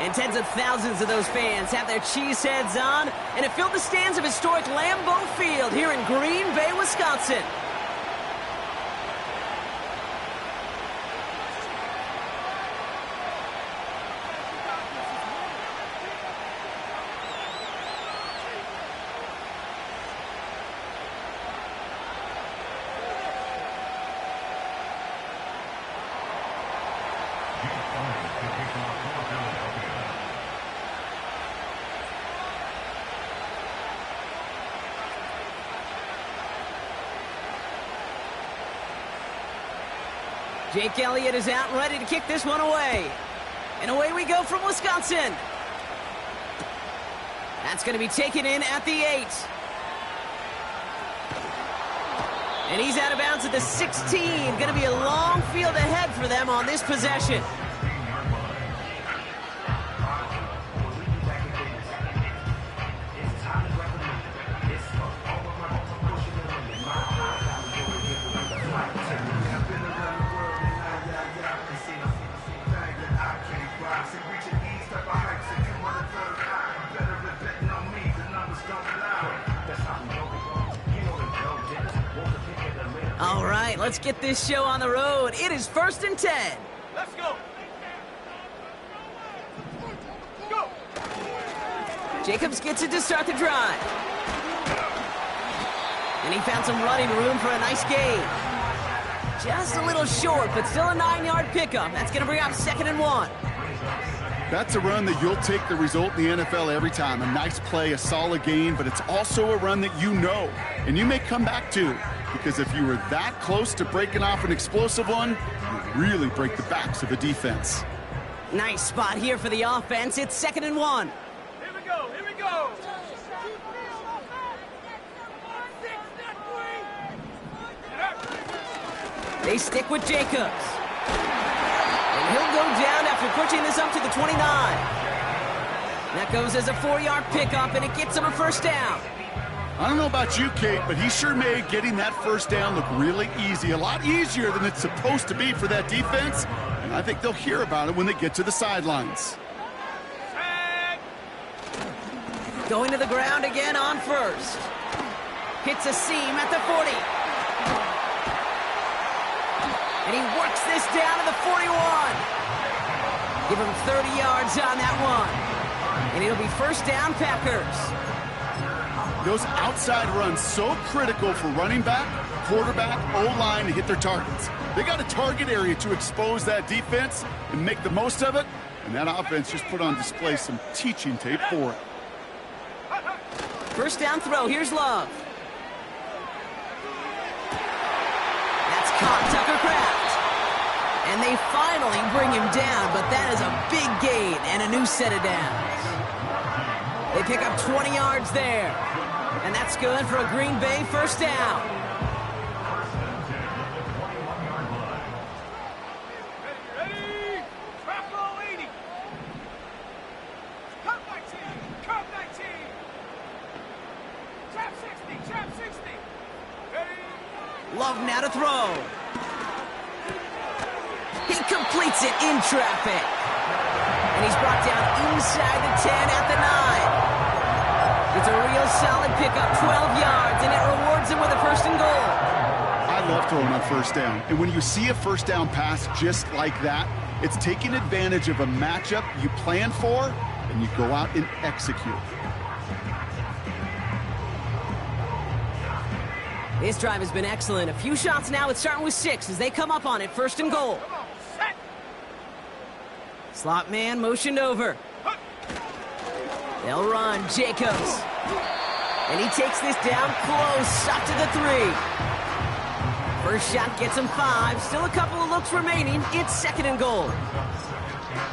And tens of thousands of those fans have their cheese heads on, and it filled the stands of historic Lambeau Field here in Green Bay, Wisconsin. Jake Elliott is out and ready to kick this one away. And away we go from Wisconsin. That's going to be taken in at the 8. And he's out of bounds at the 16. Going to be a long field ahead for them on this possession. All right, let's get this show on the road. It is 1st and 10. Let's go. Go. Jacobs gets it to start the drive. And he found some running room for a nice gain. Just a little short, but still a 9-yard pickup. That's going to bring up 2nd and 1. That's a run that you'll take the result in the NFL every time. A nice play, a solid gain, but it's also a run that you know, and you may come back to. Because if you were that close to breaking off an explosive one, you really break the backs of the defense. Nice spot here for the offense. It's 2nd and 1. Here we go. Here we go. They stick with Jacobs. And he'll go down after pushing this up to the 29. That goes as a 4-yard pickup, and it gets him a 1st down. I don't know about you, Kate, but he sure made getting that 1st down look really easy. A lot easier than it's supposed to be for that defense. And I think they'll hear about it when they get to the sidelines. Going to the ground again on 1st. Hits a seam at the 40. And he works this down to the 41. Give him 30 yards on that one. And it'll be 1st down, Packers. Those outside runs so critical for running back, quarterback, O-line to hit their targets. They got a target area to expose that defense and make the most of it, and that offense just put on display some teaching tape for it. 1st down throw. Here's Love. That's caught Tucker Kraft. And they finally bring him down, but that is a big gain and a new set of downs. They pick up 20 yards there. And that's good for a Green Bay 1st down. Ready? Trap ball 80. Cut 19. Cut 19. Trap 60. Trap 60. Ready? Love now to throw. He completes it in traffic. And he's brought down inside the 10 at the 9. It's a real solid pickup, 12 yards, and it rewards him with a 1st and goal. I love throwing on 1st down. And when you see a 1st down pass just like that, it's taking advantage of a matchup you plan for, and you go out and execute. This drive has been excellent. A few shots now. It's starting with 6 as they come up on it. 1st and goal. Come on. Set. Slot man motioned over. They'll run. Jacobs. And he takes this down close, up to the 3. 1st shot gets him 5. Still a couple of looks remaining. It's 2nd and goal.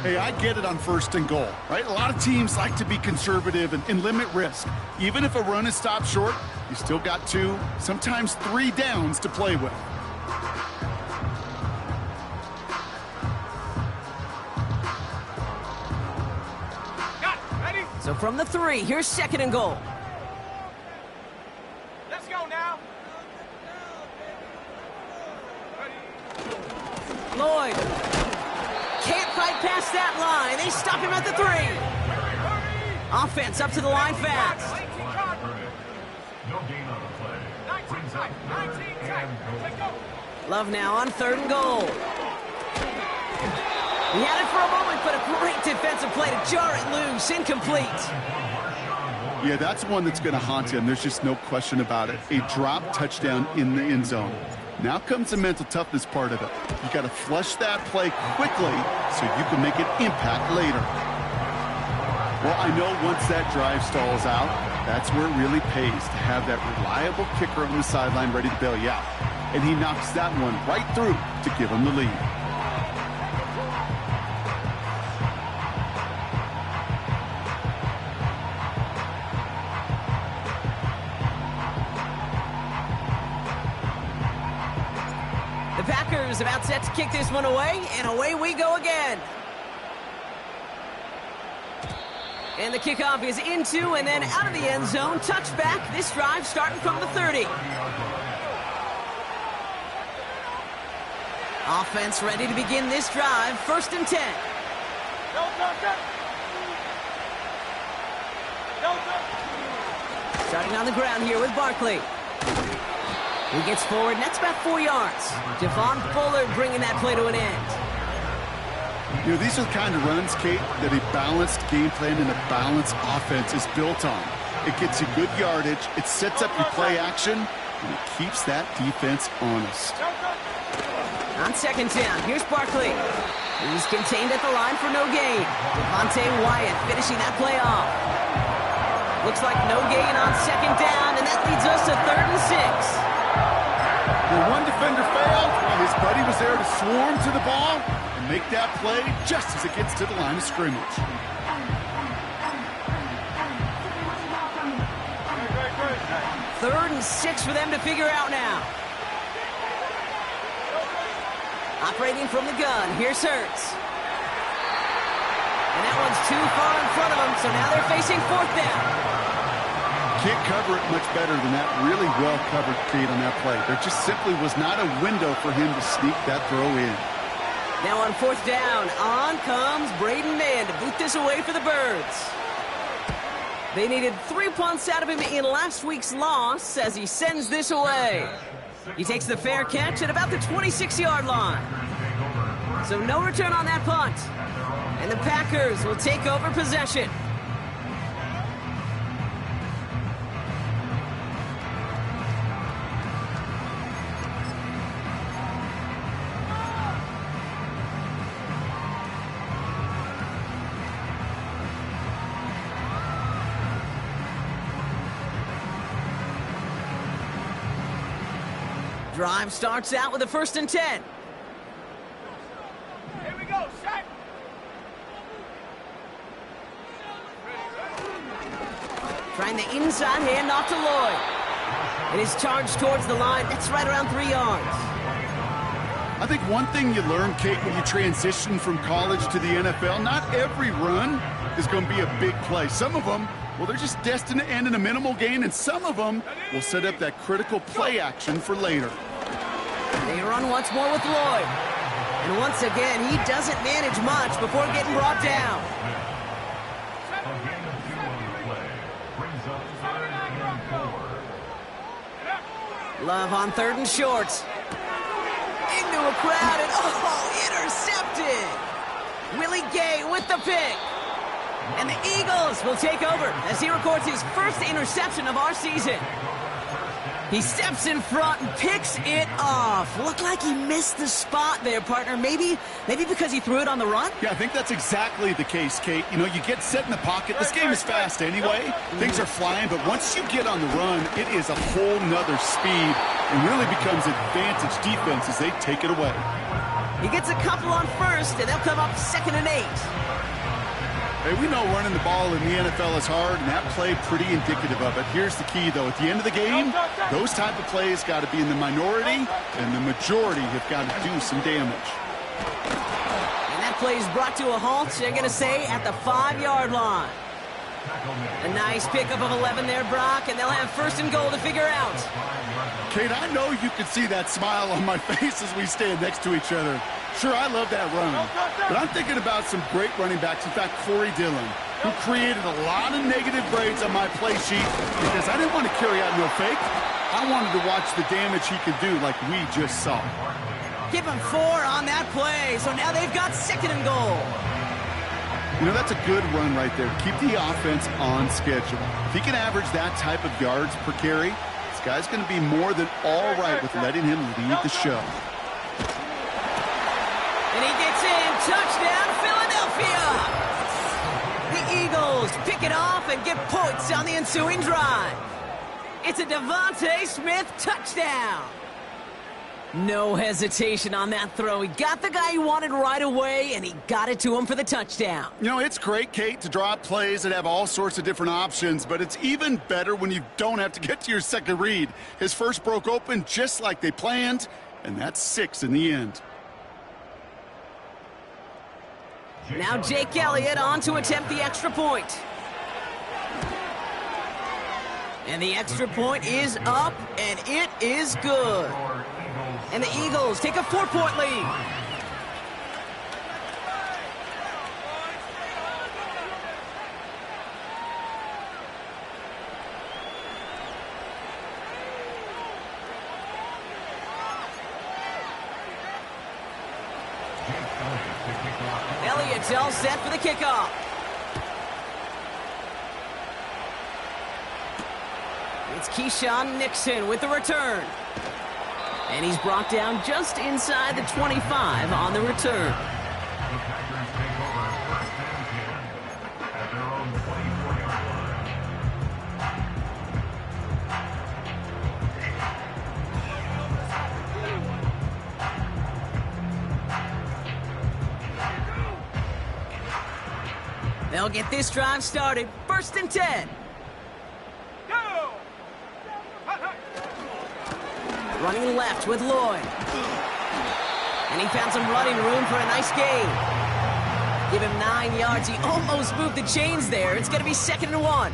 Hey, I get it on 1st and goal, right? A lot of teams like to be conservative and limit risk. Even if a run is stopped short, you still got 2, sometimes 3 downs to play with. So from the 3, here's 2nd and goal. Let's go now. Lloyd can't fight past that line. They stop him at the 3. Offense up to the line fast. 19 tight, 19 tight. Take go. Love now on 3rd and goal. He had it for a moment, but a great defensive play to jar it loose. Incomplete. Yeah, that's one that's going to haunt him. There's just no question about it. A drop touchdown in the end zone. Now comes the mental toughness part of it. You got to flush that play quickly so you can make an impact later. Well, I know once that drive stalls out, that's where it really pays to have that reliable kicker on the sideline ready to bail you out. And he knocks that one right through to give him the lead. The Packers about set to kick this one away, and away we go again. And the kickoff is into and then out of the end zone. Touchback, this drive starting from the 30. Offense ready to begin this drive. 1st and 10. Starting on the ground here with Barkley. He gets forward, and that's about 4 yards. Javon Fuller bringing that play to an end. You know, these are the kind of runs, Kate, that a balanced game plan and a balanced offense is built on. It gets you good yardage, it sets up your play action, and it keeps that defense honest. On 2nd down, here's Barkley. He's contained at the line for no gain. Devontae Wyatt finishing that play off. Looks like no gain on 2nd down, and that leads us to 3rd and 6. The one defender failed while his buddy was there to swarm to the ball and make that play just as it gets to the line of scrimmage. Third and 6 for them to figure out now. Operating from the gun, here's Hurts. And that one's too far in front of them, so now they're facing 4th down. Can't cover it much better than that. Really well covered, Kate, on that play. There just simply was not a window for him to sneak that throw in. Now on 4th down, on comes Braden Mann to boot this away for the Birds. They needed 3 punts out of him in last week's loss as he sends this away. He takes the fair catch at about the 26-yard line. So no return on that punt. And the Packers will take over possession. Drive starts out with a 1st and 10. Here we go, set. Trying the inside handoff to Lloyd. It is charged towards the line. That's right around 3 yards. I think one thing you learn, Kate, when you transition from college to the NFL, not every run is going to be a big play. Some of them, well, they're just destined to end in a minimal gain, and some of them will set up that critical play action for later. They run once more with Lloyd. And once again, he doesn't manage much before getting brought down. Love on 3rd and short. Into a crowd, and intercepted! Willie Gay with the pick. And the Eagles will take over as he records his first interception of our season. He steps in front and picks it off. Looked like he missed the spot there, partner. Maybe because he threw it on the run? Yeah, I think that's exactly the case, Kate. You know, you get set in the pocket. This game is fast anyway. Things are flying, but once you get on the run, it is a whole nother speed and really becomes advantage defense as they take it away. He gets a couple on 1st, and they'll come up 2nd and 8. Hey, we know running the ball in the NFL is hard, and that play pretty indicative of it. Here's the key, though. At the end of the game, those type of plays got to be in the minority, and the majority have got to do some damage. And that play is brought to a halt, they're going to say, at the 5-yard line. A nice pickup of 11 there, Brock, and they'll have 1st and goal to figure out. Kate, I know you can see that smile on my face as we stand next to each other. Sure, I love that run, but I'm thinking about some great running backs. In fact, Corey Dillon. who created a lot of negative grades on my play sheet because I didn't want to carry out no fake. I wanted to watch the damage he could do like we just saw. Give him 4 on that play, so now they've got 2nd and goal. You know, that's a good run right there. Keep the offense on schedule. If he can average that type of yards per carry, this guy's going to be more than all right with letting him lead the show. And he gets in. Touchdown, Philadelphia! The Eagles pick it off and get points on the ensuing drive. It's a Devontae Smith touchdown. No hesitation on that throw. He got the guy he wanted right away, and he got it to him for the touchdown. You know, it's great, Kate, to draw up plays that have all sorts of different options, but it's even better when you don't have to get to your second read. His first broke open just like they planned, and that's 6 in the end. Now Jake Elliott on to attempt the extra point. And the extra point is up, and it is good. And the Eagles take a 4-point lead. Elliott's all set for the kickoff. It's Keyshawn Nixon with the return. And he's brought down just inside the 25 on the return. They'll get this drive started. 1st and 10. Running left with Lloyd. And he found some running room for a nice gain. Give him 9 yards. He almost moved the chains there. It's going to be 2nd and 1.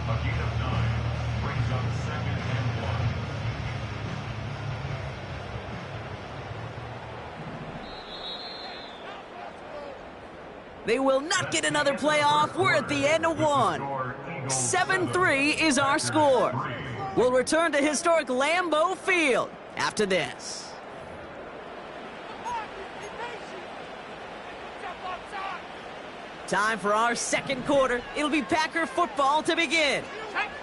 They will not get another play off. We're at the end of 1. 7-3 is our score. We'll return to historic Lambeau Field after this. Time for our second quarter. It'll be Packer football to begin.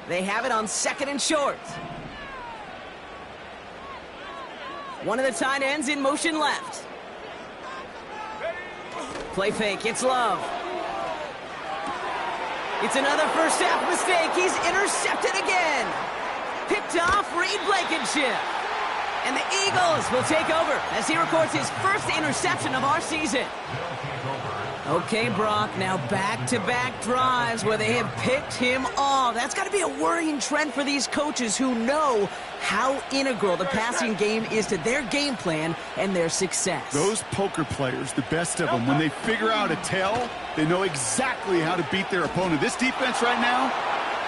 They have it on 2nd and short. One of the tight ends in motion left. Play fake, it's Love. It's another first half mistake. He's intercepted again. Picked off Reed Blankenship. And the Eagles will take over as he records his first interception of our season. Okay, Brock, now back-to-back drives where they have picked him off. That's got to be a worrying trend for these coaches who know how integral the passing game is to their game plan and their success. Those poker players, the best of them, when they figure out a tell, they know exactly how to beat their opponent. This defense right now.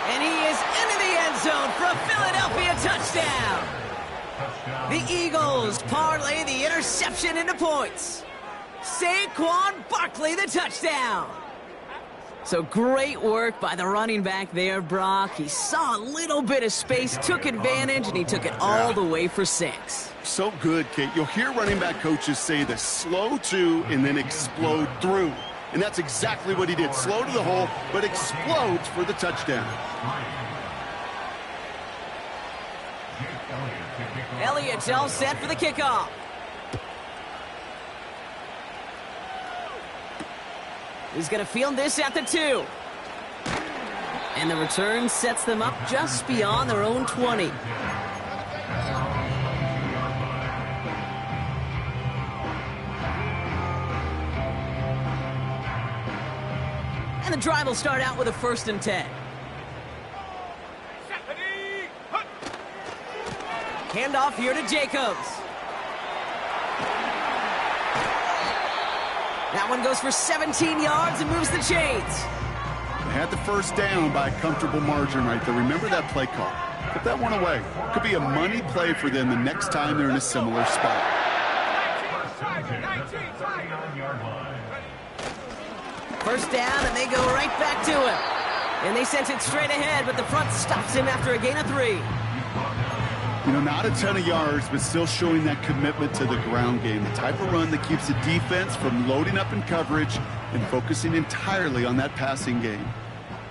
And he is into the end zone for a Philadelphia touchdown. The Eagles parlay the interception into points. Saquon Barkley, the touchdown. So great work by the running back there, Brock. He saw a little bit of space, took advantage, and he took it all the way for 6. So good, Kate. You'll hear running back coaches say the slow to and then explode through. And that's exactly what he did. Slow to the hole, but explodes for the touchdown. Elliott's all set for the kickoff. He's going to field this at the 2. And the return sets them up just beyond their own 20. And the drive will start out with a 1st and 10. Handoff here to Jacobs. That one goes for 17 yards and moves the chains. They had the first down by a comfortable margin right there. Remember that play call. Put that one away. Could be a money play for them the next time they're in a similar spot. First down, and they go right back to him. And they sent it straight ahead, but the front stops him after a gain of 3. You know, not a ton of yards, but still showing that commitment to the ground game. The type of run that keeps the defense from loading up in coverage and focusing entirely on that passing game.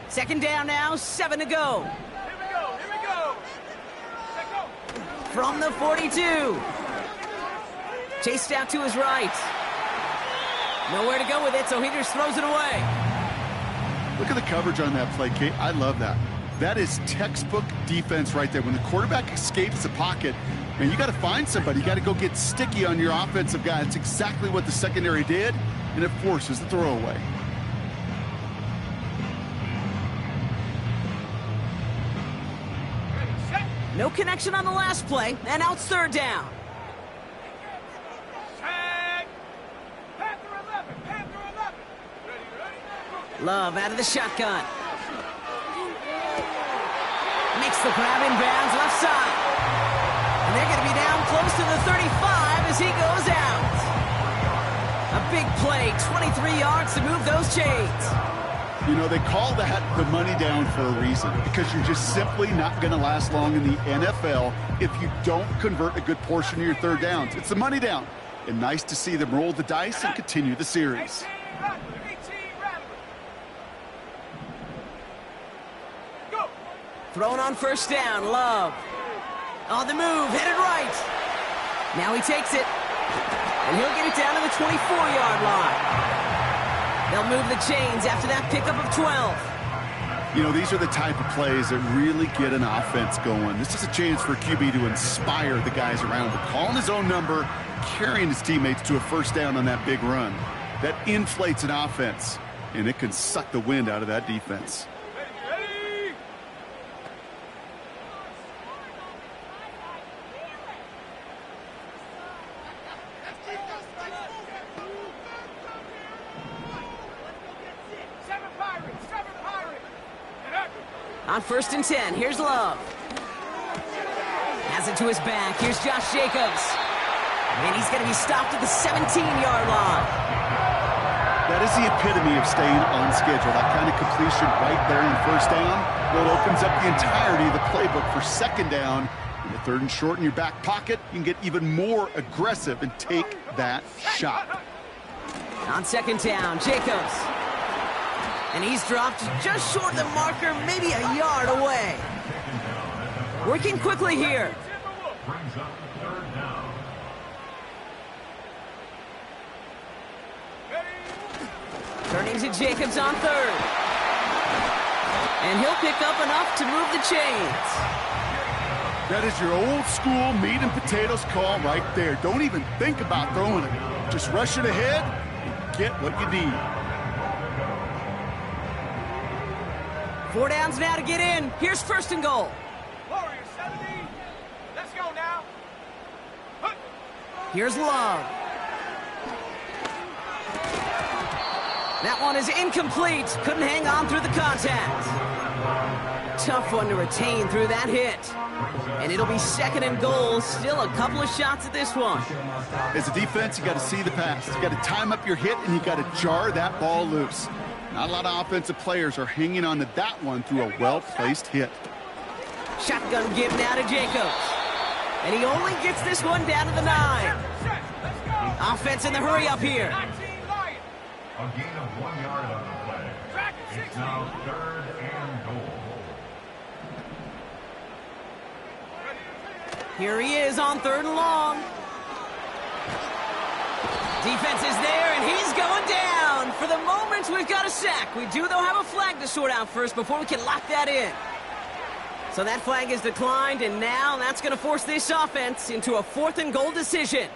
2nd down now, 7 to go. Here we go. Let go. From the 42. Chased out to his right. Nowhere to go with it, so he just throws it away. Look at the coverage on that play, Kate. I love that. That is textbook defense right there. When the quarterback escapes the pocket, man, you got to find somebody. You got to go get sticky on your offensive guy. It's exactly what the secondary did, and it forces the throwaway. No connection on the last play, and now it's 3rd down. Love out of the shotgun. Makes the grab in bounds left side. And they're going to be down close to the 35 as he goes out. A big play, 23 yards to move those chains. You know, they call that the money down for a reason, because you're just simply not going to last long in the NFL if you don't convert a good portion of your 3rd downs. It's the money down. And nice to see them roll the dice and continue the series. Thrown on 1st down, Love. On the move, headed right. Now he takes it. And he'll get it down to the 24-yard line. They'll move the chains after that pickup of 12. You know, these are the type of plays that really get an offense going. This is a chance for QB to inspire the guys around him, calling his own number, carrying his teammates to a 1st down on that big run. That inflates an offense, and it can suck the wind out of that defense. On 1st and 10, here's Love. Has it to his back. Here's Josh Jacobs. And he's going to be stopped at the 17-yard line. That is the epitome of staying on schedule. That kind of completion right there in 1st down. Well, it opens up the entirety of the playbook for 2nd down. In the 3rd and short in your back pocket, you can get even more aggressive and take that shot. On 2nd down, Jacobs. And he's dropped just short of the marker, maybe a yard away. Working quickly here. Turning to Jacobs on 3rd. And he'll pick up enough to move the chains. That is your old school meat and potatoes call right there. Don't even think about throwing it. Just rush it ahead and get what you need. 4 downs now to get in. Here's 1st and goal. Warriors 70. Let's go now. Here's Love. That one is incomplete. Couldn't hang on through the contact. Tough one to retain through that hit. And it'll be 2nd and goal. Still a couple of shots at this one. As a defense, you got to see the pass. You got to time up your hit, and you got to jar that ball loose. Not a lot of offensive players are hanging on to that one through a well-placed hit. Shotgun give now to Jacobs. And he only gets this one down to the 9. Offense in the hurry up here. A gain of 1 yard on the play. It's now 3rd and goal. Here he is on 3rd and long. Defense is there, and he's going down. For the moment, we've got a sack. We do, though, have a flag to sort out first before we can lock that in. So that flag is declined, and now that's going to force this offense into a 4th and goal decision.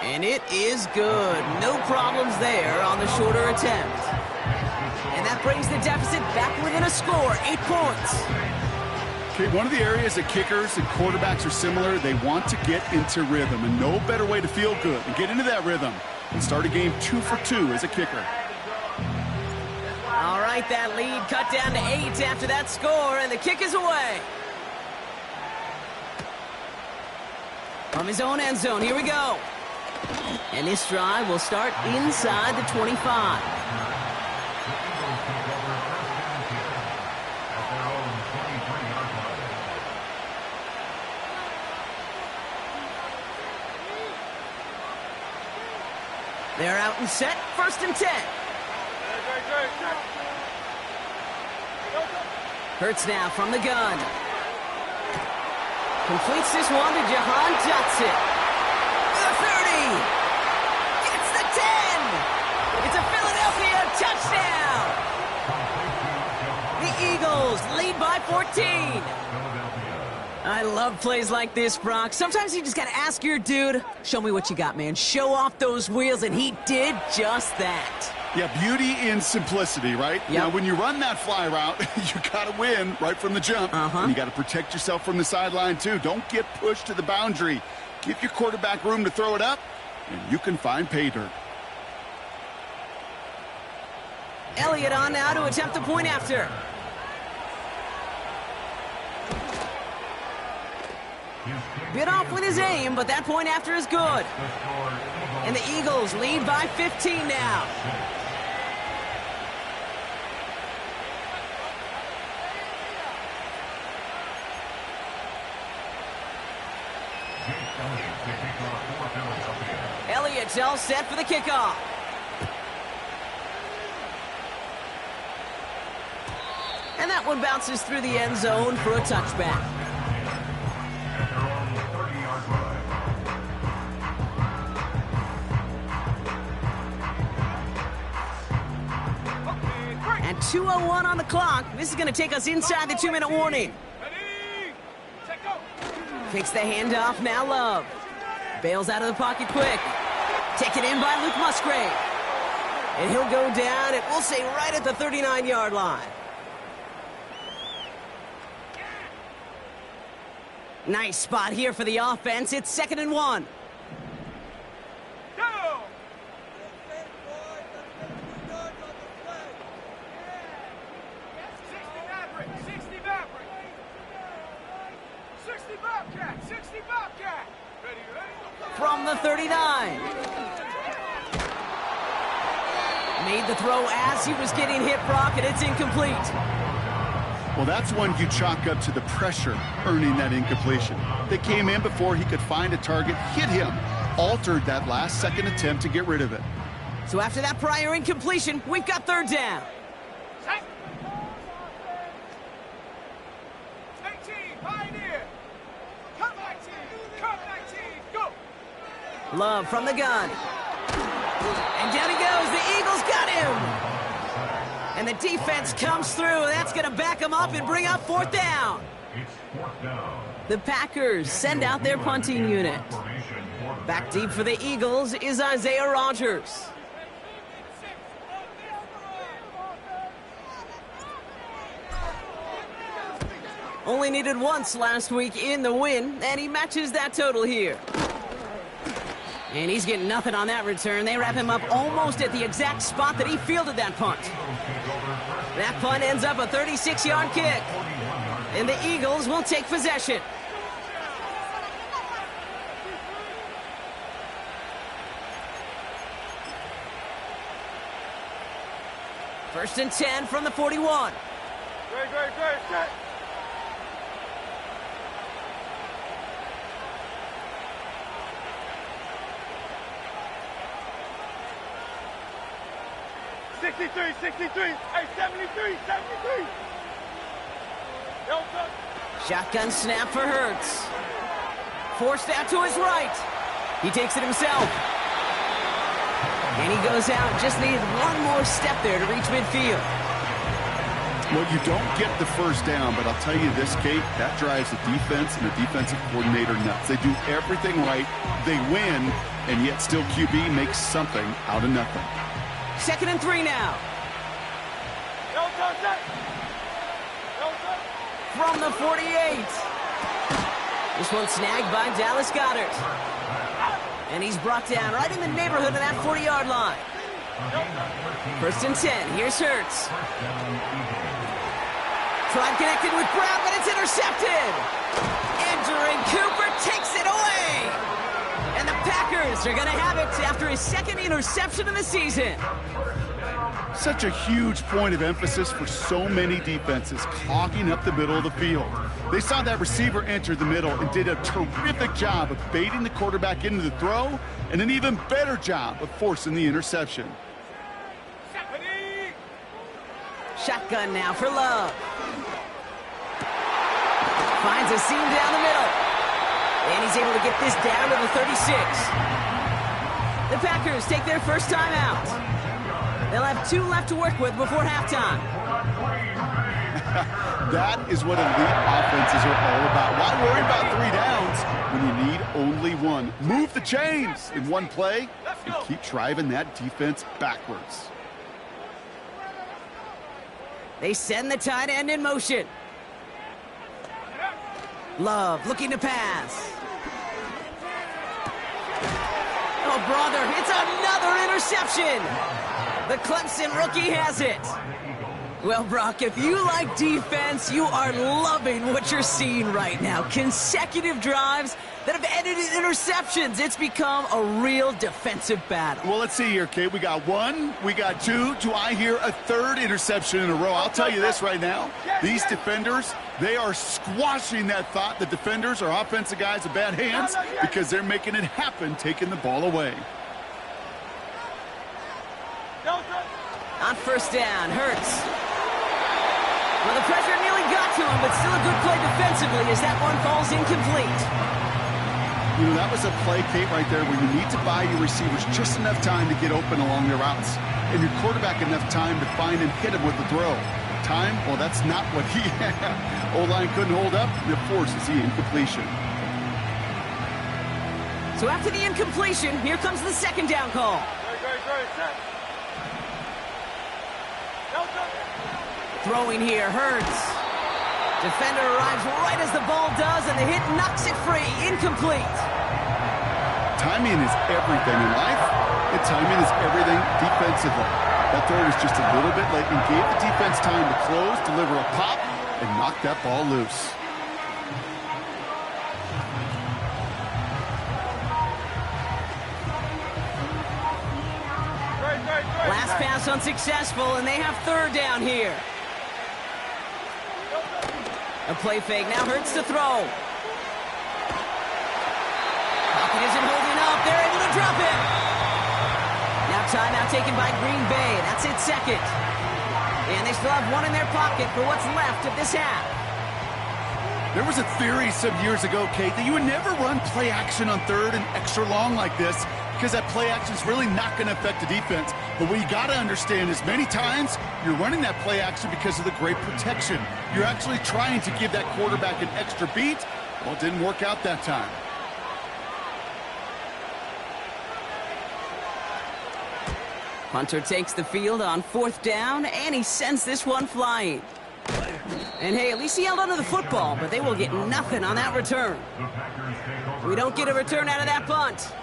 And it is good. No problems there on the shorter attempt. And that brings the deficit back within a score, 8 points. Okay, one of the areas that kickers and quarterbacks are similar, they want to get into rhythm, and no better way to feel good and get into that rhythm and start a game 2 for 2 as a kicker. All right, that lead cut down to 8 after that score, and the kick is away. From his own end zone, here we go. And this drive will start inside the 25. They're out and set, 1st and 10. Hurts now from the gun. Completes this one to Jahan Dotson. The 30. Gets the 10. It's a Philadelphia touchdown. The Eagles lead by 14. I love plays like this, Brock. Sometimes you just got to ask your dude, show me what you got, man. Show off those wheels, and he did just that. Yeah, beauty in simplicity, right? Yep. Now, when you run that fly route, you got to win right from the jump. And you got to protect yourself from the sideline, too. Don't get pushed to the boundary. Give your quarterback room to throw it up, and you can find pay dirt. Elliott on now to attempt the point after. Bit off with his aim, but that point after is good. And the Eagles lead by 15 now. Elliott's all set for the kickoff. And that one bounces through the end zone for a touchback. And 2:01 on the clock. This is going to take us inside the 2-minute warning. Takes the handoff, now Love. Bails out of the pocket quick. Taken in by Luke Musgrave. And he'll go down, and we'll say right at the 39-yard line. Nice spot here for the offense. It's 2nd and 1. Go! 60 Bobcat! 60 Bobcat! Ready, ready? From the 39. Made the throw as he was getting hit, Brock, and it's incomplete. Well, that's one you chalk up to the pressure earning that incompletion. They came in before he could find a target, hit him, altered that last-second attempt to get rid of it. So after that prior incompletion, we've got 3rd down. 18, Pioneer! Come 19! Come 19! Go! Love from the gun. And down he goes. The Eagles got him. And the defense comes through. That's going to back them up and bring up 4th down. It's 4th down. The Packers send out their punting unit. Back deep for the Eagles is Isaiah Rodgers. Only needed once last week in the win, and he matches that total here. And he's getting nothing on that return. They wrap him up almost at the exact spot that he fielded that punt. That punt ends up a 36-yard kick. And the Eagles will take possession. First and 10 from the 41. Great, set! Hey, 73! Shotgun snap for Hurts. Forced out to his right. He takes it himself. And he goes out. Just needed one more step there to reach midfield. Well, you don't get the first down, but I'll tell you this, Kate, that drives the defense and the defensive coordinator nuts. They do everything right. They win, and yet still QB makes something out of nothing. 2nd and 3 now. From the 48. This one snagged by Dallas Goedert. And he's brought down right in the neighborhood of that 40-yard line. First and 10. Here's Hurts. Tried connecting with Brown, but it's intercepted. Andrew Cooper takes it away. And the Packers Packers are going to have it after his second interception of the season. Such a huge point of emphasis for so many defenses, clogging up the middle of the field. They saw that receiver enter the middle and did a terrific job of baiting the quarterback into the throw, and an even better job of forcing the interception. Shotgun now for Love. Finds a seam down the middle. And he's able to get this down to the 36. The Packers take their first time out. They'll have 2 left to work with before halftime. That is what elite offenses are all about. Why worry about 3 downs when you need only 1? Move the chains in one play and keep driving that defense backwards. They send the tight end in motion. Love looking to pass. Oh, brother, it's another interception. The Clemson rookie has it. Well, Brock, if you like defense, you are loving what you're seeing right now. Consecutive drives that have ended in interceptions. It's become a real defensive battle. Well, let's see here, Kate. We got 1, we got 2. Do I hear a 3rd interception in a row? I'll tell you this right now. These defenders, they are squashing that thought. The defenders are offensive guys with bad hands because they're making it happen, taking the ball away. On first down, Hurts. Well, the pressure nearly got to him, but still a good play defensively as that one falls incomplete. You know, that was a play, Kate, right there where you need to buy your receivers just enough time to get open along their routes, and your quarterback enough time to find and hit him with the throw. Time, well, that's not what he had. O-line couldn't hold up, and it forces the incompletion. So after the incompletion, here comes the second down call. Throwing here, Hurts. Defender arrives right as the ball does, and the hit knocks it free. Incomplete. Timing is everything in life, and timing is everything defensively. That throw was just a little bit late and gave the defense time to close, deliver a pop, and knock that ball loose. Last pass unsuccessful, and they have third down here. A play fake, now Hurts to throw. Pocket isn't holding up, they're able to drop it. Now timeout taken by Green Bay, that's its second. And they still have 1 in their pocket for what's left of this half. There was a theory some years ago, Kate, that you would never run play action on third and extra long like this because that play action is really not going to affect the defense. But what you got to understand is many times you're running that play action because of the great protection. You're actually trying to give that quarterback an extra beat. Well, it didn't work out that time. Hunter takes the field on fourth down, and he sends this one flying. And hey, at least he held onto the football, but they will get nothing on that return. We don't get a return out of that punt.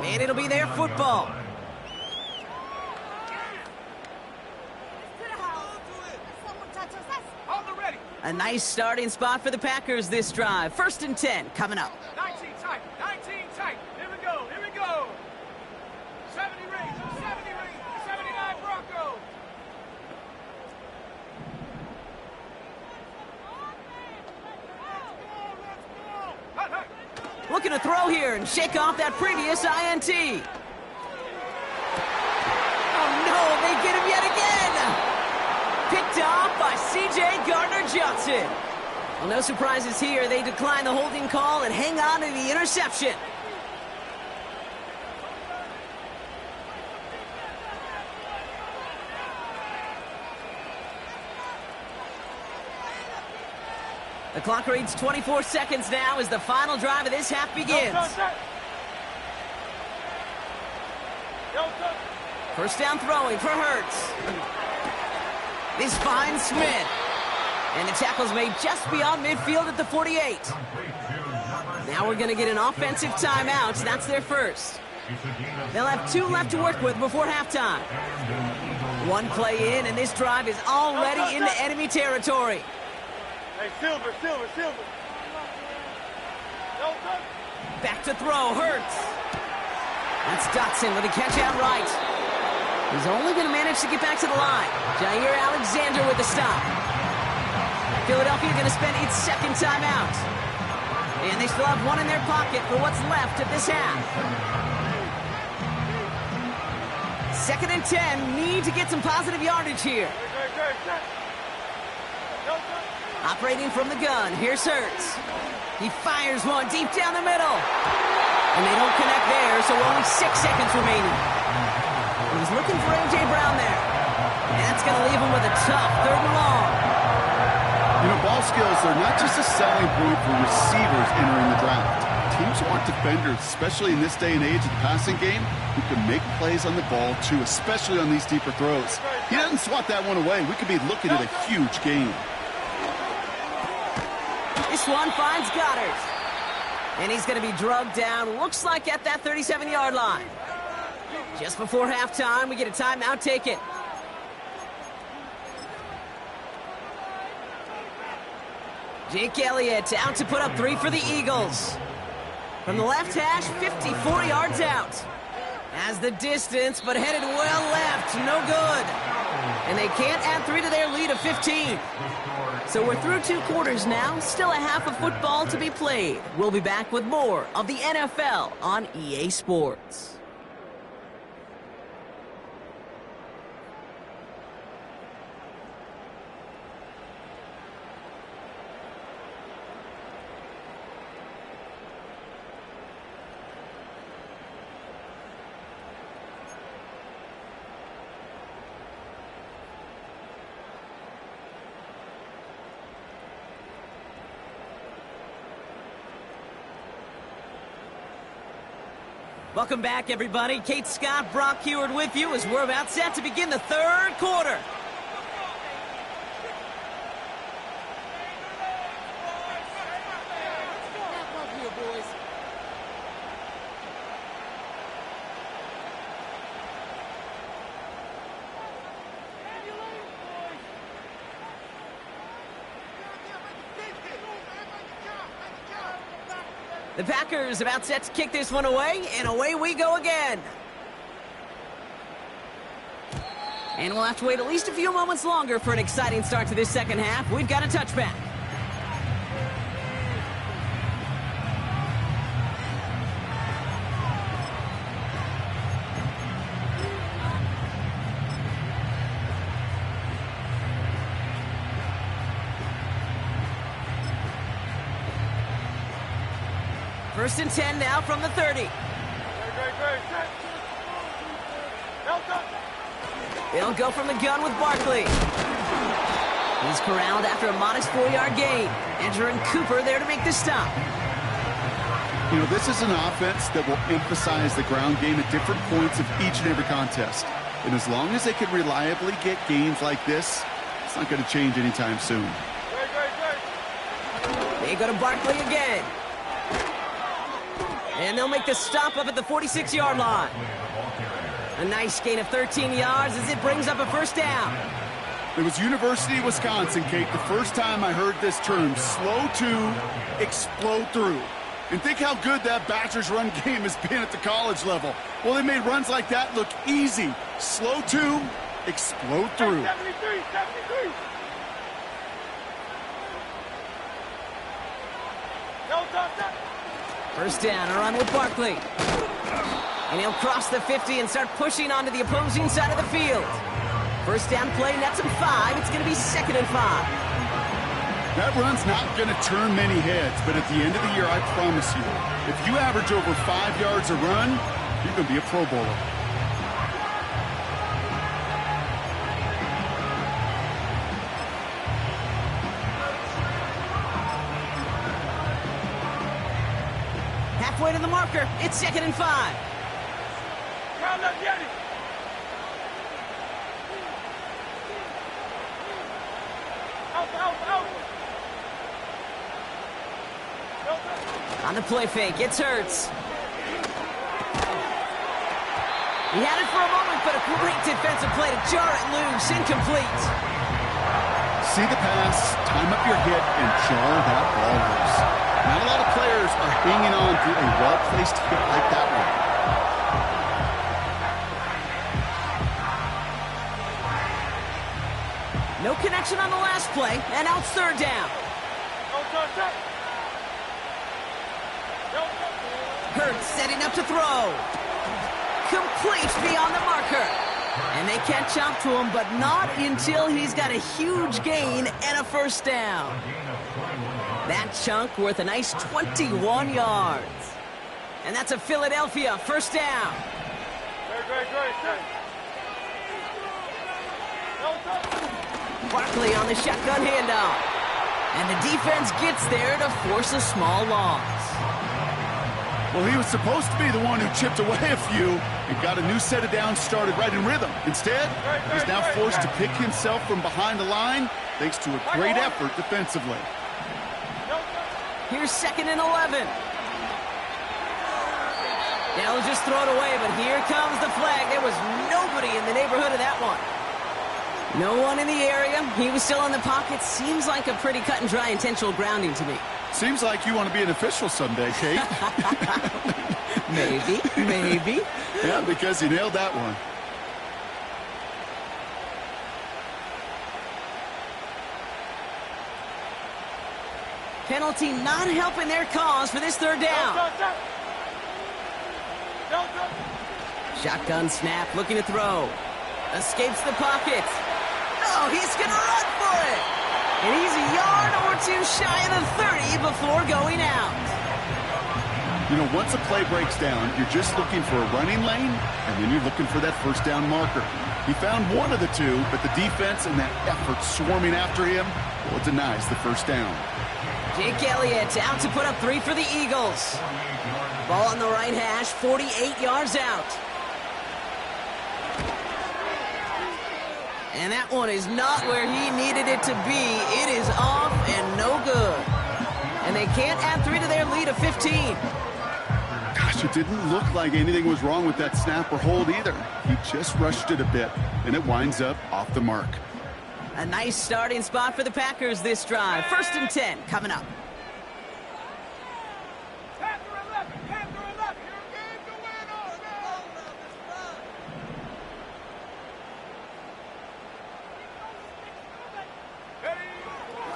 And it'll be their football. A nice starting spot for the Packers this drive. 1st and 10 coming up. 19 tight, 19 tight. Here we go, here we go. 70 rings, 79 Bronco. Looking to throw here and shake off that previous INT. Oh no, they get him yet again. Picked off by C.J. Gardner-Johnson. Well, no surprises here. They decline the holding call and hang on to the interception. The clock reads 24 seconds now as the final drive of this half begins. First down throwing for Hurts. This finds Smith. And the tackle's made just beyond midfield at the 48. Now we're going to get an offensive timeout. That's their first. They'll have 2 left to work with before halftime. 1 play in, and this drive is already into enemy territory. Hey, Silver. Back to throw, Hurts. That's Dotson with a catch out right. He's only going to manage to get back to the line. Jair Alexander with the stop. Philadelphia going to spend its second timeout. And they still have one in their pocket for what's left of this half. 2nd and 10. Need to get some positive yardage here. Operating from the gun. Here's Hurts. He fires one deep down the middle. And they don't connect there, so only 6 seconds remaining. He's looking for A.J. Brown there. And that's going to leave him with a tough 3rd and long. You know, ball skills are not just a selling point for receivers entering the draft. Teams want defenders, especially in this day and age of the passing game, who can make plays on the ball, too, especially on these deeper throws. He doesn't swat that one away. We could be looking at a huge game. This one finds Goddard. And he's going to be drugged down, looks like at that 37-yard line. Just before halftime, we get a timeout taken. Jake Elliott out to put up 3 for the Eagles. From the left hash, 54 yards out. Has the distance, but headed well left. No good. And they can't add 3 to their lead of 15. So we're through 2 quarters now. Still a half of football to be played. We'll be back with more of the NFL on EA Sports. Welcome back, everybody. Kate Scott, Brock Heward with you as we're about set to begin the 3rd quarter. The Packers about set to kick this one away, and away we go again. And we'll have to wait at least a few moments longer for an exciting start to this second half. We've got a touchback. First and 10 now from the 30. They'll go from the gun with Barkley. He's corralled after a modest 4-yard gain. Entering Cooper there to make the stop. You know, this is an offense that will emphasize the ground game at different points of each and every contest. And as long as they can reliably get games like this, it's not going to change anytime soon. They go to Barkley again. And they'll make the stop up at the 46-yard line. A nice gain of 13 yards as it brings up a first down. It was University of Wisconsin, Kate, the first time I heard this term, slow to explode through. And think how good that Badgers run game has been at the college level. Well, they made runs like that look easy. Slow to explode through. 73. First down, a run with Barkley. And he'll cross the 50 and start pushing onto the opposing side of the field. First down play, nets him 5. It's going to be 2nd and 5. That run's not going to turn many heads, but at the end of the year, I promise you, if you average over 5 yards a run, you're going to be a Pro Bowler. Halfway to the marker, it's 2nd and 5. On the play fake, it's Hurts. He had it for a moment, but a great defensive play to jar it loose, incomplete. See the pass, time up your hit, and jar that ball loose. Not a lot of players are hanging on to a well-placed hit like that one. No connection on the last play, and now it's third down. Hurts setting up to throw. Complete beyond the marker. And they catch up to him, but not until he's got a huge gain and a first down. That chunk worth a nice 21 yards. And that's a Philadelphia first down. Barkley on the shotgun handoff. And the defense gets there to force a small loss. Well, he was supposed to be the one who chipped away a few and got a new set of downs started right in rhythm. Instead, he's now forced to pick himself from behind the line thanks to a great effort defensively. Here's 2nd and 11. Now he'll just throw it away, but here comes the flag. There was nobody in the neighborhood of that one. No one in the area. He was still in the pocket. Seems like a pretty cut and dry intentional grounding to me. Seems like you want to be an official someday, Kate. Maybe. Yeah, because you nailed that one. Penalty not helping their cause for this third down. Shotgun snap, looking to throw. Escapes the pocket. Oh, he's going to run for it. And he's a yard or two shy of the 30 before going out. You know, once a play breaks down, you're just looking for a running lane, and then you're looking for that first down marker. He found one of the two, but the defense and that effort swarming after him, well, it denies the first down. Jake Elliott out to put up 3 for the Eagles. Ball on the right hash, 48 yards out. And that one is not where he needed it to be. It is off and no good. And they can't add 3 to their lead of 15. Gosh, it didn't look like anything was wrong with that snap or hold either. He just rushed it a bit, and it winds up off the mark. A nice starting spot for the Packers this drive. 1st and 10 coming up.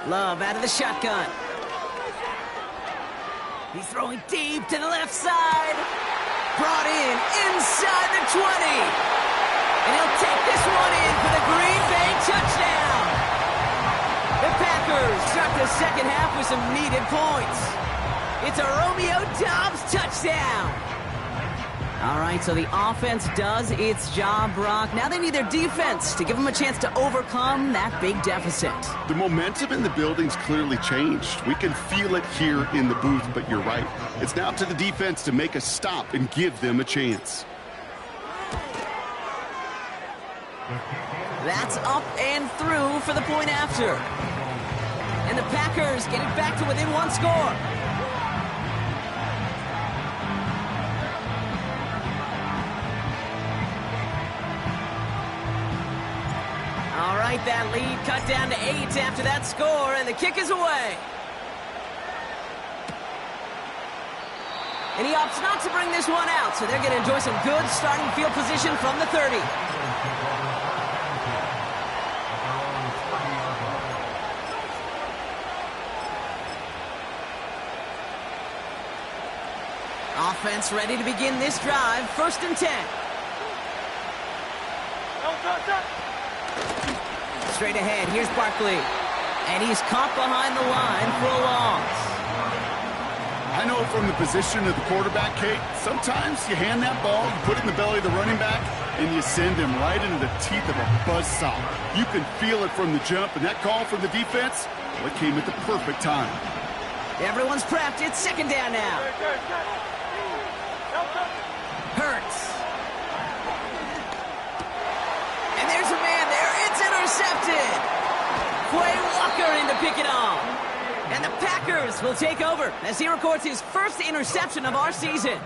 Love out of the shotgun. He's throwing deep to the left side. Brought in inside the 20. And he'll take this one in for the Green Bay touchdown. The Packers start the second half with some needed points. It's a Romeo Doubs touchdown. All right, so the offense does its job, Brock. Now they need their defense to give them a chance to overcome that big deficit. The momentum in the building's clearly changed. We can feel it here in the booth, but you're right. It's now up to the defense to make a stop and give them a chance. That's up and through for the point after. And the Packers get it back to within 1 score. All right, that lead cut down to 8 after that score, and the kick is away. And he opts not to bring this one out, so they're going to enjoy some good starting field position from the 30. Offense ready to begin this drive. 1st and 10. Straight ahead, here's Barkley. And he's caught behind the line for a loss. I know from the position of the quarterback, Kate, sometimes you hand that ball, you put it in the belly of the running back, and you send him right into the teeth of a buzzsaw. You can feel it from the jump, and that call from the defense, well, it came at the perfect time. Everyone's prepped. It's 2nd down now. Hurts. And there's a man there. It's intercepted. Quay Walker in to pick it off. And the Packers will take over as he records his first interception of our season.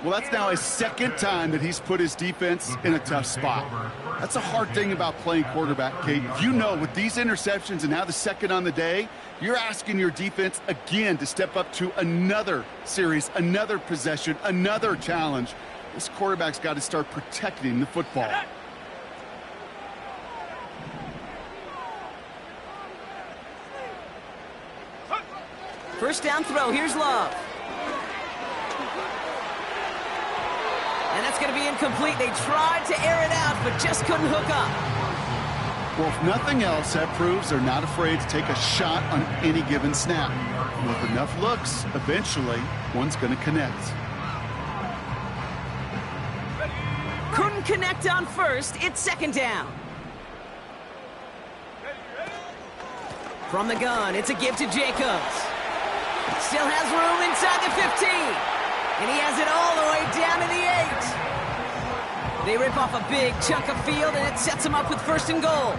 Well, that's now his 2nd time that he's put his defense in a tough spot. That's a hard thing about playing quarterback, Kate. You know, with these interceptions and now the 2nd on the day, you're asking your defense again to step up to another series, another possession, another challenge. This quarterback's got to start protecting the football. First down throw, here's Love. And that's going to be incomplete. They tried to air it out, but just couldn't hook up. Well, if nothing else, that proves they're not afraid to take a shot on any given snap. With enough looks, eventually, one's going to connect. Couldn't connect on first. It's second down. From the gun, it's a give to Jacobs. Still has room inside the 15. And he has it all the way down to the 8. They rip off a big chunk of field, and it sets them up with first and goal.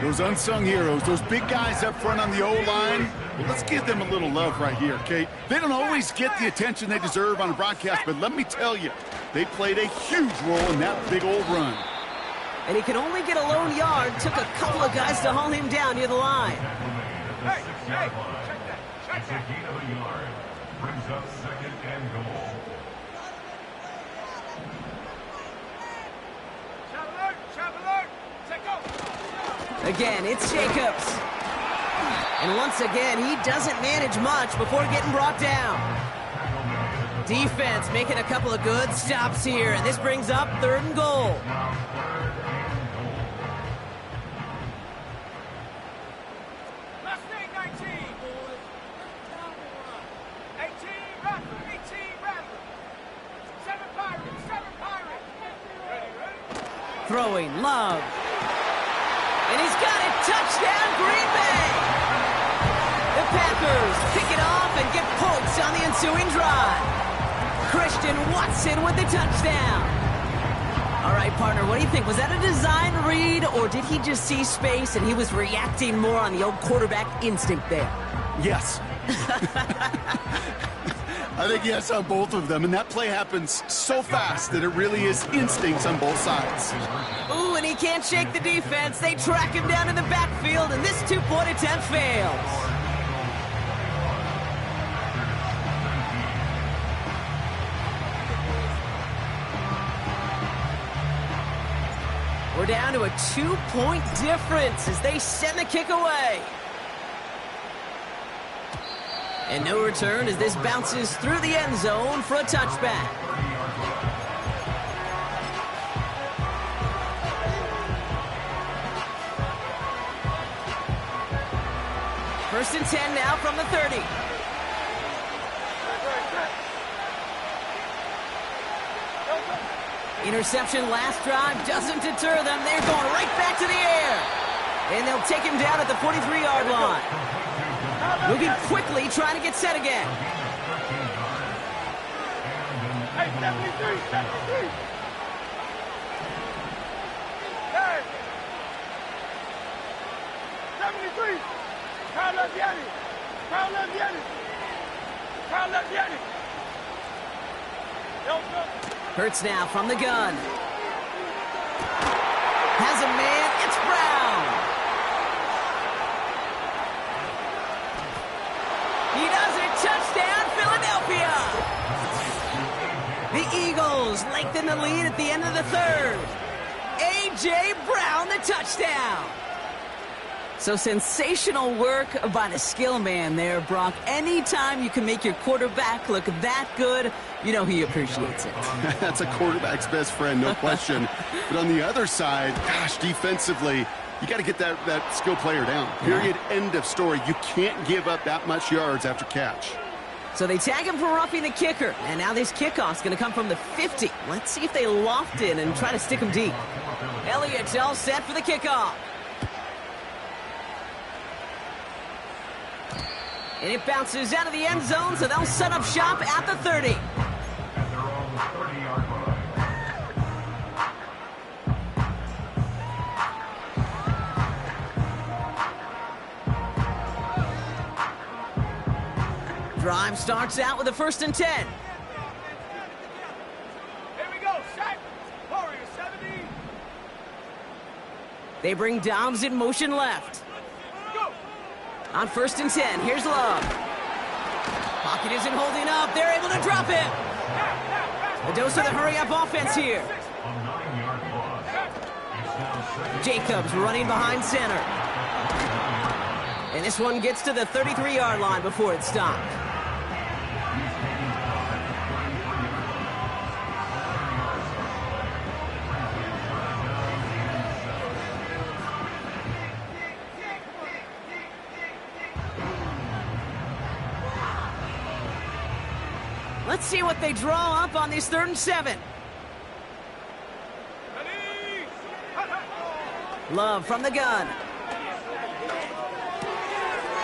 Those unsung heroes, those big guys up front on the O-line, well, let's give them a little love right here, Kate. They don't always get the attention they deserve on a broadcast, but let me tell you, they played a huge role in that big old run. And he could only get a lone yard. Took a couple of guys to haul him down near the line. Hey, check that. It's a gain of a yard. Brings up second and goal. Shot alert. Take off. Again, it's Jacobs. And once again, he doesn't manage much before getting brought down. Defense making a couple of good stops here, and this brings up third and goal. Last thing, 19. 18, Rattler. 18, Rattler. 7 Pirates. Ready. Throwing, Love. And he's got it. Touchdown, Green Bay. The Packers pick it off and get points on the ensuing drive. Christian Watson with the touchdown. All right, partner, what do you think? Was that a design read, or did he just see space and he was reacting more on the old quarterback instinct there? Yes. I think yes on both of them, and that play happens so fast that it really is instincts on both sides. Ooh, and he can't shake the defense. They track him down in the backfield, and this two-point attempt fails. We're down to a 2-point difference as they send the kick away. And no return as this bounces through the end zone for a touchback. First and 10 now from the 30. Interception last drive doesn't deter them. They're going right back to the air. And they'll take him down at the 43-yard line. Moving quickly, trying to get set again. Hey, 73. Hey. 73. Carl Leviani. Hurts now from the gun. Has a man. It's Brown. He does it. Touchdown, Philadelphia. The Eagles lengthen the lead at the end of the third. A.J. Brown, the touchdown. So sensational work by the skill man there, Brock. Anytime you can make your quarterback look that good, you know he appreciates it. That's a quarterback's best friend, no question. But on the other side, gosh, defensively, you got to get that skill player down. Period, end of story. You can't give up that much yards after catch. So they tag him for roughing the kicker. And now this kickoff's going to come from the 50. Let's see if they loft in and try to stick him deep. Elliott's all set for the kickoff. And it bounces out of the end zone, so they'll set up shop at the 30. At their own 30-yard line. Drive starts out with a first and 10. Here we go. Set. Warrior 70. They bring Dobbs in motion left. Go. On first and 10, here's Love. Pocket isn't holding up. They're able to drop him. A dose of the hurry-up offense here. A 9-yard loss. It's now second. Jacobs running behind center. And this one gets to the 33-yard line before it's stopped. Let's see what they draw up on this 3rd and 7. Love from the gun.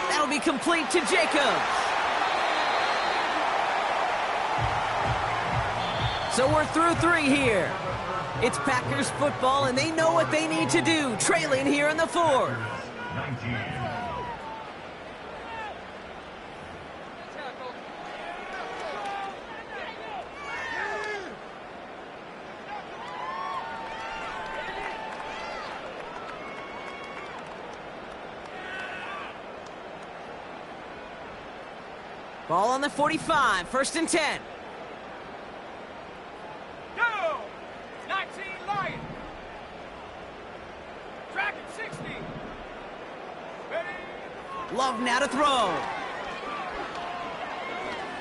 That'll be complete to Jacobs. So we're through 3 here. It's Packers football, and they know what they need to do, trailing here in the 4th. 19. Ball on the 45, 1st and 10. Go! 19 Lion. Track at 60. Ready? Love now to throw.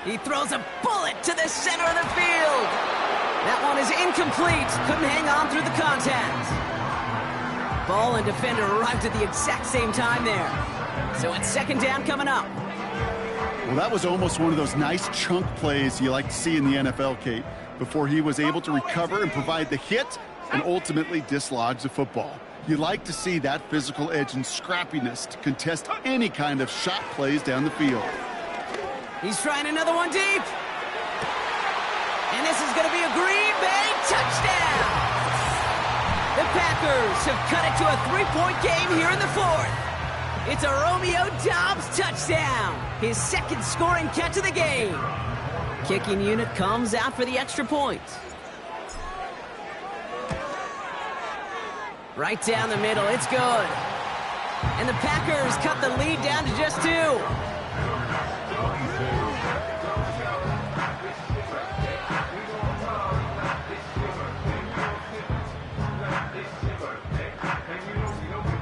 He throws a bullet to the center of the field. That one is incomplete. Couldn't hang on through the contact. Ball and defender arrived at the exact same time there. So it's 2nd down coming up. Well, that was almost one of those nice chunk plays you like to see in the NFL, Kate, before he was able to recover and provide the hit and ultimately dislodge the football. You like to see that physical edge and scrappiness to contest any kind of shot plays down the field. He's trying another one deep. And this is going to be a Green Bay touchdown. The Packers have cut it to a 3-point game here in the 4th. It's a Romeo Doubs touchdown, his 2nd scoring catch of the game. Kicking unit comes out for the extra point. Right down the middle, it's good. And the Packers cut the lead down to just 2.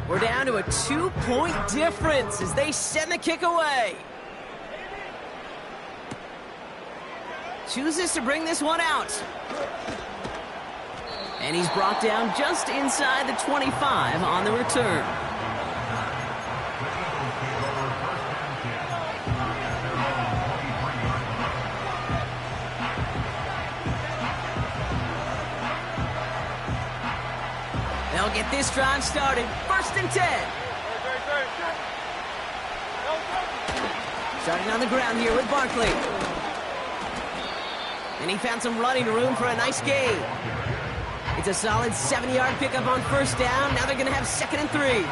We're down to a 2-point difference as they send the kick away. Chooses to bring this one out. And he's brought down just inside the 25 on the return. They'll get this drive started. 1st and 10. Starting on the ground here with Barkley. And he found some running room for a nice gain. It's a solid 70-yard pickup on 1st down. Now they're going to have 2nd and 3.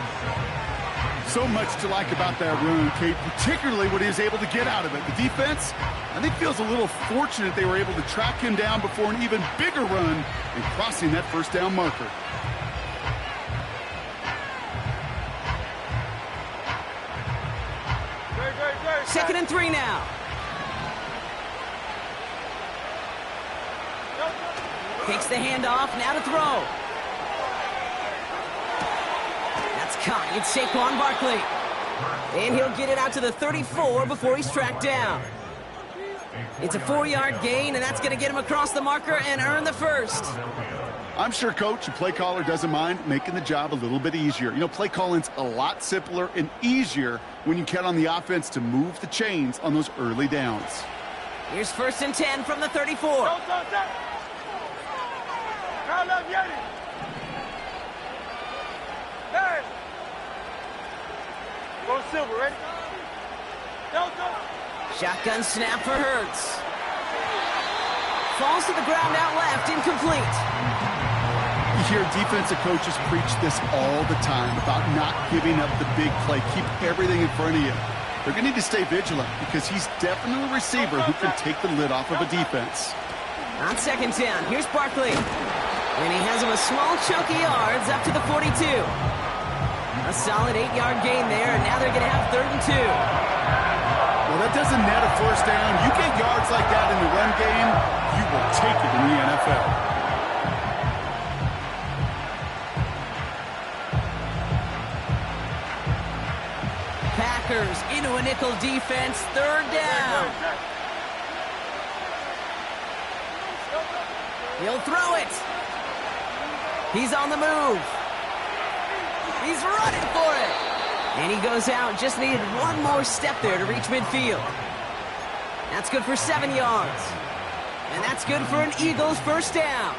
So much to like about that run, Kate, particularly what he was able to get out of it. The defense, I think, feels a little fortunate they were able to track him down before an even bigger run and crossing that 1st down marker. Second and 3 now. Takes the handoff, now to throw. That's caught. It's Saquon Barkley. And he'll get it out to the 34 before he's tracked down. It's a 4-yard gain, and that's going to get him across the marker and earn the 1st. I'm sure Coach, the play caller, doesn't mind making the job a little bit easier. You know, play calling's a lot simpler and easier when you count on the offense to move the chains on those early downs. Here's 1st and 10 from the 34. Hey! Go Silver, ready? Go. Shotgun snap for Hurts. Falls to the ground out left, incomplete. You hear defensive coaches preach this all the time about not giving up the big play. Keep everything in front of you. They're going to need to stay vigilant because he's definitely a receiver who can take the lid off of a defense. On 2nd down, here's Barkley. And he has him a small chunk of yards up to the 42. A solid 8-yard gain there, and now they're going to have 3rd and 2. Well, that doesn't net a 1st down. You get yards like that in the run game, you will take it in the NFL. Packers into a nickel defense, third down. He'll throw it. He's on the move. He's running for it. And he goes out, just needed one more step there to reach midfield. That's good for 7 yards. And that's good for an Eagles first down.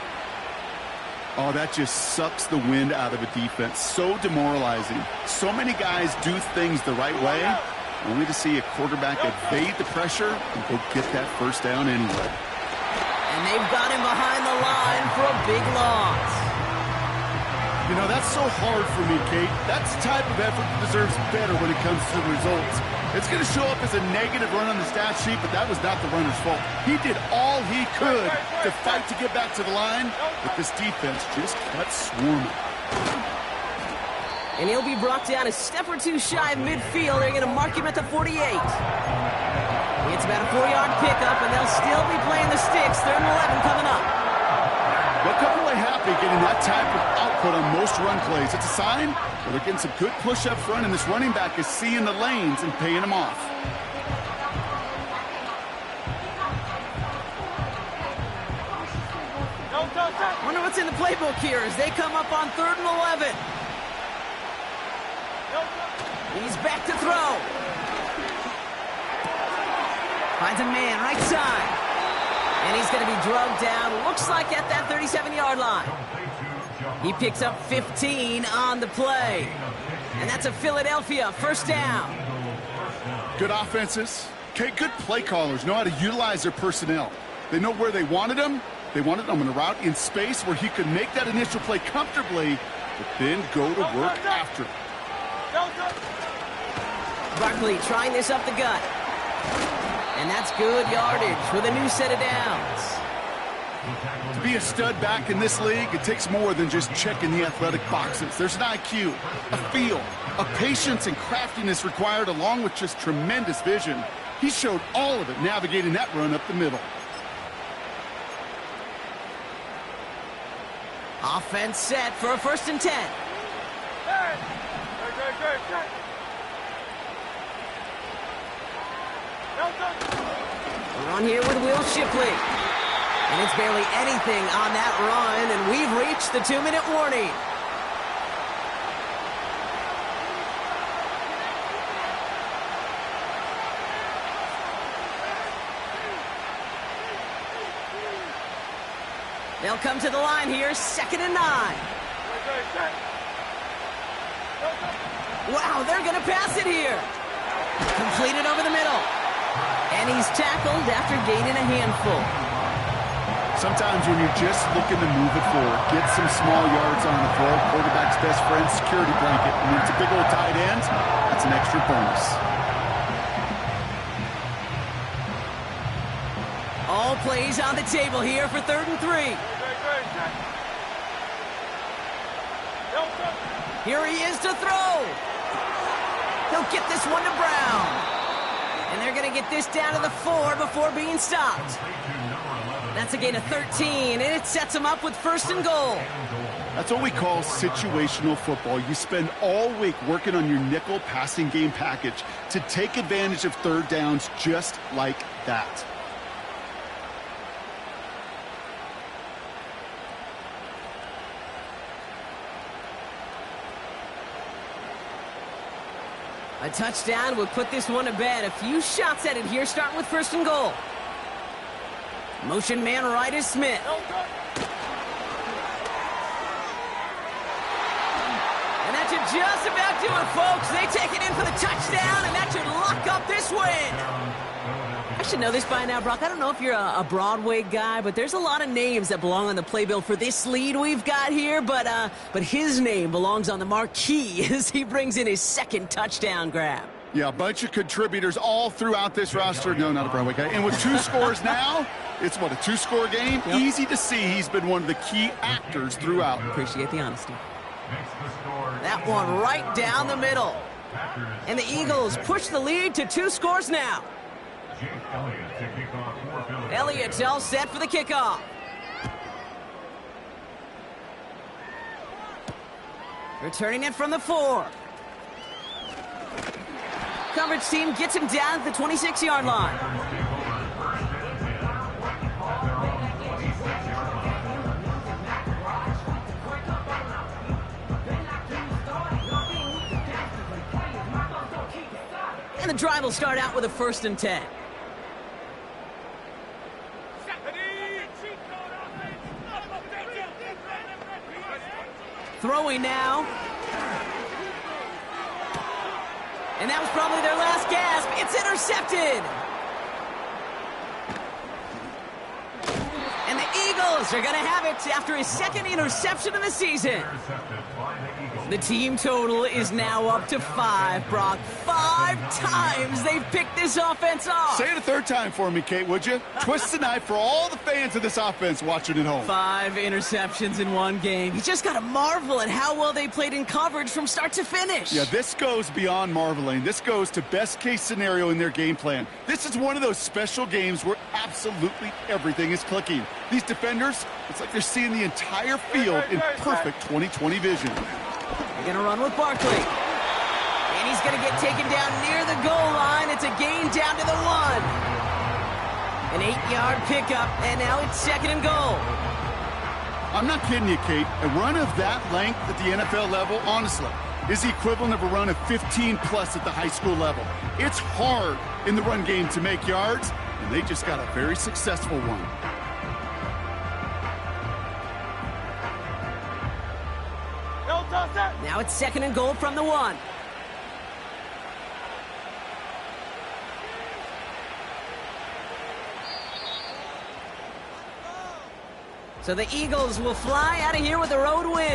Oh, that just sucks the wind out of a defense. So demoralizing. So many guys do things the right way, only to see a quarterback evade the pressure and go get that first down anyway. And they've got him behind the line for a big loss. You know, that's so hard for me, Kate. That's the type of effort that deserves better when it comes to the results. It's going to show up as a negative run on the stat sheet, but that was not the runner's fault. He did all he could to fight to get back to the line, but this defense just kept swarming. And he'll be brought down a step or two shy of midfield. They're going to mark him at the 48. It's about a 4-yard pickup, and they'll still be playing the sticks. 3rd and 11 coming up. They'll come away happy getting that type of output on most run plays. It's a sign that they're getting some good push up front, and this running back is seeing the lanes and paying them off. Wonder what's in the playbook here as they come up on 3rd and 11. He's back to throw. Finds a man right side. And he's going to be drugged down, looks like at that 37-yard line. He picks up 15 on the play. And that's a Philadelphia first down. Good offenses. Okay, good play callers know how to utilize their personnel. They know where they wanted them. They wanted them on a route in space where he could make that initial play comfortably, but then go to work after. Barkley trying this up the gut. And that's good yardage with a new set of downs. To be a stud back in this league, it takes more than just checking the athletic boxes. There's an IQ, a feel, a patience and craftiness required along with just tremendous vision. He showed all of it navigating that run up the middle. Offense set for a 1st and 10. We're on here with Will Shipley. And it's barely anything on that run, and we've reached the 2-minute warning. They'll come to the line here, 2nd and 9. Wow, they're going to pass it here. Completed over the middle. And he's tackled after gaining a handful. Sometimes when you're just looking to move it forward, get some small yards on the throw, quarterback's best friend, security blanket, and when it's a big old tight end, that's an extra bonus. All plays on the table here for 3rd and 3. Here he is to throw. He'll get this one to Brown. And they're going to get this down to the 4 before being stopped. That's a gain of 13, and it sets them up with 1st and goal. That's what we call situational football. You spend all week working on your nickel passing game package to take advantage of 3rd downs just like that. A touchdown would put this one to bed. A few shots at it here, starting with 1st and goal. Motion man right is Smith. And that should just about do it, folks. They take it in for the touchdown, and that should lock up this win. I should know this by now, Brock. I don't know if you're a Broadway guy, but there's a lot of names that belong on the playbill for this lead we've got here, but his name belongs on the marquee as he brings in his 2nd touchdown grab. Yeah, a bunch of contributors all throughout this roster. No, not a Broadway guy. And with 2 scores now, it's what, a 2-score game? Yep. Easy to see he's been one of the key actors throughout. Appreciate the honesty. That one right down the middle. And the Eagles push the lead to 2 scores now. Elliott's all set for the kickoff. Returning it from the 4. Coverage team gets him down at the 26-yard line. And the drive will start out with a 1st and 10. Throwing now. And that was probably their last gasp. It's intercepted. And the Eagles are going to have it after his 2nd interception of the season. The team total is now up to 5, Brock. 5 times they've picked this offense off. Say it a 3rd time for me, Kate, would you? Twist the knife for all the fans of this offense watching at home. 5 interceptions in one game. You just got to marvel at how well they played in coverage from start to finish. Yeah, this goes beyond marveling. This goes to best-case scenario in their game plan. This is one of those special games where absolutely everything is clicking. These defenders, it's like they're seeing the entire field in perfect 20/20 vision. They're going to run with Barkley. And he's going to get taken down near the goal line. It's a gain down to the 1. An 8-yard pickup, and now it's 2nd and goal. I'm not kidding you, Kate. A run of that length at the NFL level, honestly, is the equivalent of a run of 15-plus at the high school level. It's hard in the run game to make yards, and they just got a very successful one. Now it's 2nd and goal from the 1. So the Eagles will fly out of here with a road win.